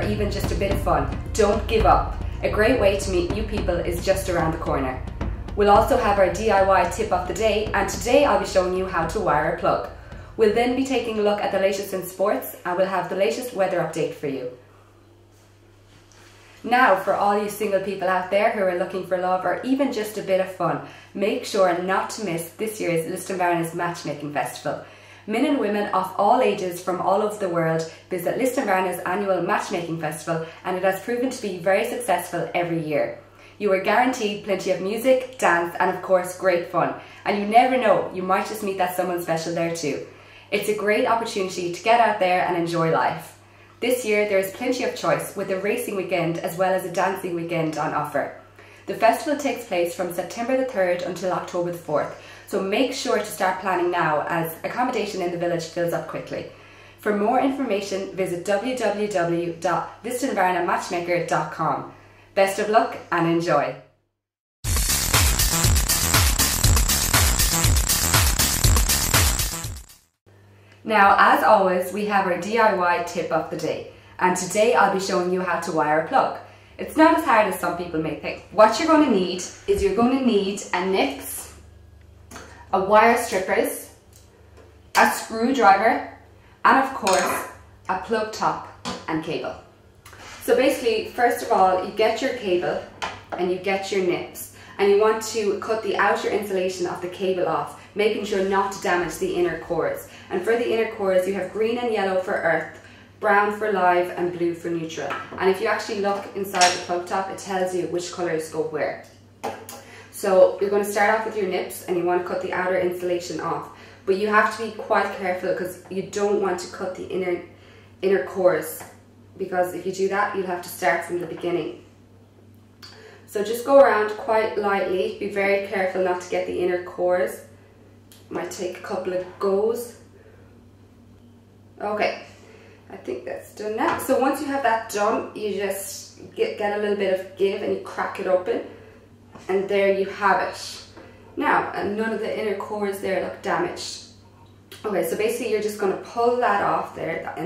or even just a bit of fun, don't give up. A great way to meet new people is just around the corner. We'll also have our DIY tip of the day, and today I'll be showing you how to wire a plug. We'll then be taking a look at the latest in sports, and we'll have the latest weather update for you. Now, for all you single people out there who are looking for love or even just a bit of fun, make sure not to miss this year's Listonbhairne's Matchmaking Festival. Men and women of all ages from all over the world visit Listonbhairne's annual matchmaking festival, and it has proven to be very successful every year. You are guaranteed plenty of music, dance and of course great fun, and you never know, you might just meet that someone special there too. It's a great opportunity to get out there and enjoy life. This year there is plenty of choice with a racing weekend as well as a dancing weekend on offer. The festival takes place from September the 3rd until October the 4th, so make sure to start planning now as accommodation in the village fills up quickly. For more information, visit www.listonbhairnematchmaker.com. Best of luck and enjoy! Now, as always, we have our DIY tip of the day, and today I'll be showing you how to wire a plug. It's not as hard as some people may think. What you're going to need is you're going to need a nips, a wire strippers, a screwdriver, and of course a plug top and cable. So basically, first of all, you get your cable and you get your nips, and you want to cut the outer insulation of the cable off, making sure not to damage the inner cores. And for the inner cores, you have green and yellow for earth, brown for live and blue for neutral. And if you actually look inside the plug top, it tells you which colours go where. So you're going to start off with your nips and you want to cut the outer insulation off. But you have to be quite careful because you don't want to cut the inner cores, because if you do that, you'll have to start from the beginning. So just go around quite lightly, be very careful not to get the inner cores. Might take a couple of goes. Okay, I think that's done now. So once you have that done, you just get a little bit of give and you crack it open, and there you have it. Now, and none of the inner cores there look damaged. Okay, so basically you're just going to pull that off there, that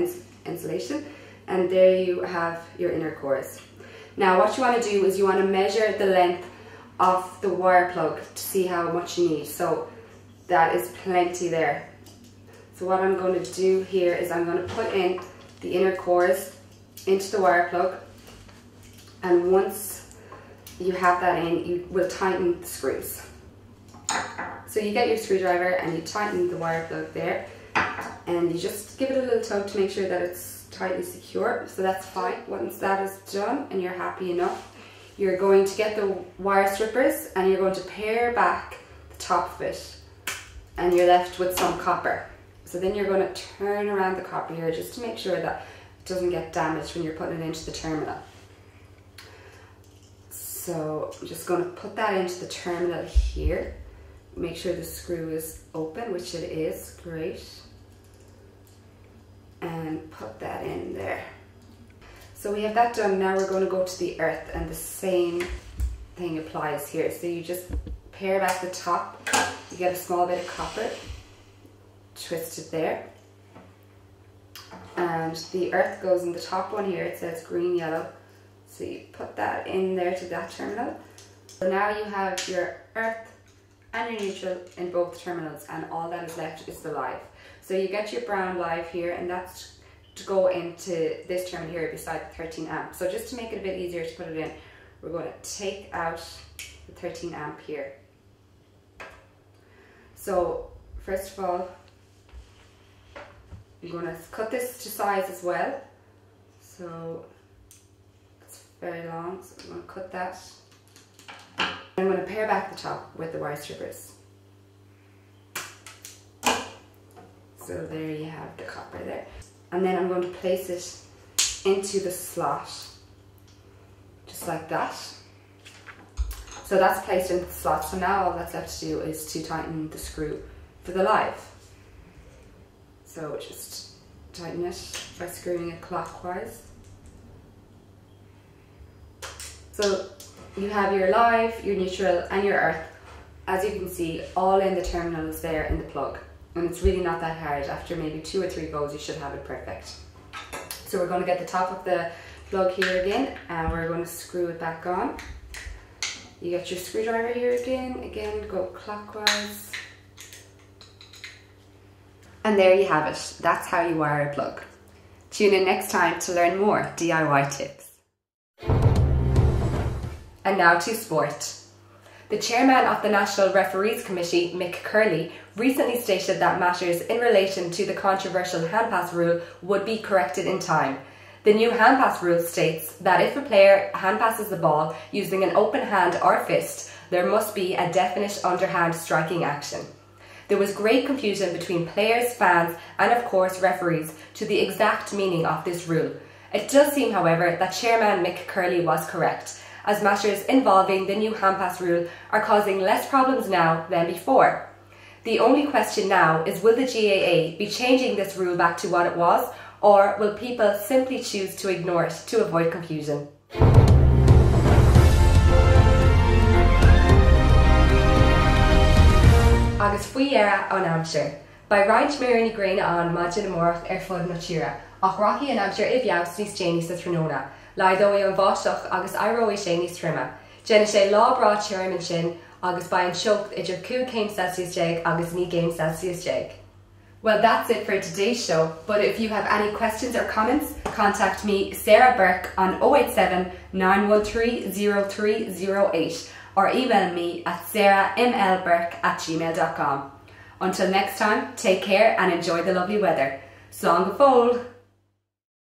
insulation, and there you have your inner cores. Now what you want to do is you want to measure the length of the wire plug to see how much you need. So that is plenty there. So what I'm going to do here is I'm going to put in the inner cores into the wire plug, and once you have that in, you will tighten the screws. So you get your screwdriver and you tighten the wire plug there, and you just give it a little tug to make sure that it's tightly secure. So that's fine. Once that is done and you're happy enough, you're going to get the wire strippers and you're going to pare back the top of it, and you're left with some copper. So then you're going to turn around the copper here just to make sure that it doesn't get damaged when you're putting it into the terminal. So I'm just going to put that into the terminal here. Make sure the screw is open, which it is, great. And put that in there. So we have that done. Now we're going to go to the earth, and the same thing applies here. So you just pare back the top, you get a small bit of copper, twist it there, and the earth goes in the top one here. It says green, yellow, so you put that in there to that terminal. So now you have your earth and your neutral in both terminals, and all that is left is the live. So you get your brown live here, and that's to go into this terminal here beside the 13 amp. So just to make it a bit easier to put it in, we're going to take out the 13 amp here. So first of all, I'm going to cut this to size as well. So it's very long, so I'm going to cut that. I'm going to pare back the top with the wire strippers. So there you have the copper there. And then I'm going to place it into the slot, just like that. So that's placed into the slot. So now all that's left to do is to tighten the screw for the live. So just tighten it by screwing it clockwise. So you have your live, your neutral and your earth, as you can see, all in the terminals there in the plug. And it's really not that hard. After maybe 2 or 3 goes, you should have it perfect. So we're going to get the top of the plug here again, and we're going to screw it back on. You get your screwdriver here again, go clockwise. And there you have it. That's how you wire a plug. Tune in next time to learn more DIY tips. And now to sport. The chairman of the National Referees Committee, Mick Curley, recently stated that matters in relation to the controversial hand pass rule would be corrected in time. The new hand pass rule states that if a player hand passes the ball using an open hand or fist, there must be a definite underhand striking action. There was great confusion between players, fans and of course referees to the exact meaning of this rule. It does seem, however, that Chairman Mick Curley was correct, as matters involving the new hand pass rule are causing less problems now than before. The only question now is, will the GAA be changing this rule back to what it was, or will people simply choose to ignore it to avoid confusion? Agus fuiera an amsir. By Ryan Schmerini Graina an Majin Morach Fod Natira, ach Rocky an amsir Ibiaus Nis Janie Satronona, Lido an Vostoch agus Iro Shani Trimma. Jenna sé law bra chairman shin, agus by an shock idir 2 Celsius jeg agus ni Celsius jeg. Well, that's it for today's show, but if you have any questions or comments, contact me, Sarah Burke, on 087 913 0308 or email me at sarahmlburke@gmail.com. Until next time, take care and enjoy the lovely weather. Slán go fóill!